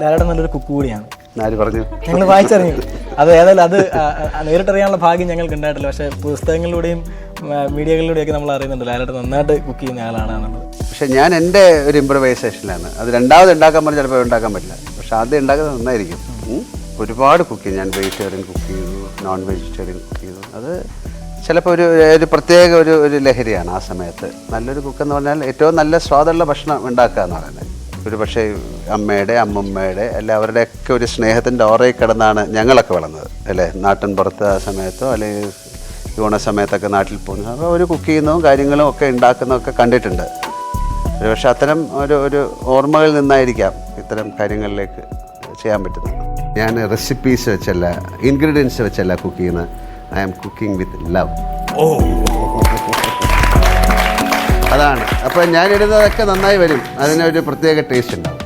ലാലേട്ടൻ നല്ലൊരു കുക്ക് കൂടിയാണ്. ആര് പറഞ്ഞു? ഞങ്ങൾ വായിച്ചറിഞ്ഞു. അത് ഏതായാലും അത് നേരിട്ടറിയാനുള്ള ഭാഗ്യം ഞങ്ങൾക്ക് ഉണ്ടായിട്ടില്ല. പക്ഷേ പുസ്തകങ്ങളിലൂടെയും മീഡിയകളിലൂടെയൊക്കെ നമ്മൾ അറിയുന്നുണ്ട് ലാലേട്ടൻ നന്നായിട്ട് കുക്ക് ചെയ്യുന്ന ആളാണെന്നുള്ളത്. പക്ഷെ ഞാൻ എൻ്റെ ഒരു ഇമ്പ്രവൈസേഷനിലാണ്. അത് രണ്ടാമത് ഉണ്ടാക്കാൻ പറഞ്ഞാൽ ചിലപ്പോൾ ഉണ്ടാക്കാൻ പറ്റില്ല. പക്ഷെ ആദ്യം ഉണ്ടാക്കുന്നത് നന്നായിരിക്കും. ഒരുപാട് കുക്ക് ചെയ്യും ഞാൻ. വെജിറ്റേറിയൻ കുക്ക് ചെയ്തു, നോൺ വെജിറ്റേറിയൻ കുക്ക് ചെയ്തു. അത് ചിലപ്പോൾ ഒരു പ്രത്യേക ഒരു ലഹരിയാണ് ആ സമയത്ത്. നല്ലൊരു കുക്കെന്ന് പറഞ്ഞാൽ ഏറ്റവും നല്ല സ്വാദുള്ള ഭക്ഷണം ഉണ്ടാക്കുക എന്ന് പറയുന്നത്. ഒരു പക്ഷേ അമ്മയുടെ അമ്മമ്മയുടെ അല്ലെ അവരുടെയൊക്കെ ഒരു സ്നേഹത്തിൻ്റെ ഓറയിൽ കിടന്നാണ് ഞങ്ങളൊക്കെ വളർന്നത് അല്ലേ. നാട്ടിൻ പുറത്ത് ആ സമയത്തോ അല്ലെങ്കിൽ ഓണ സമയത്തൊക്കെ നാട്ടിൽ പോകുന്നത്. അപ്പോൾ ഒരു കുക്ക് ചെയ്യുന്നതും കാര്യങ്ങളും ഒക്കെ ഉണ്ടാക്കുന്നതൊക്കെ കണ്ടിട്ടുണ്ട്. ഒരു പക്ഷേ അത്തരം ഒരു ഓർമ്മകളിൽ നിന്നായിരിക്കാം ഇത്തരം കാര്യങ്ങളിലേക്ക് ചെയ്യാൻ പറ്റുന്നത്. ഞാൻ റെസിപ്പീസ് വെച്ചല്ല, ഇൻഗ്രീഡിയൻസ് വെച്ചല്ല കുക്ക് ചെയ്യുന്നത്. I am cooking with love. അതാണ്. അപ്പോൾ ഞാനിടുന്നതൊക്കെ നന്നായി വരും. അതിനൊരു പ്രത്യേക ടേസ്റ്റ് ഉണ്ടാവും.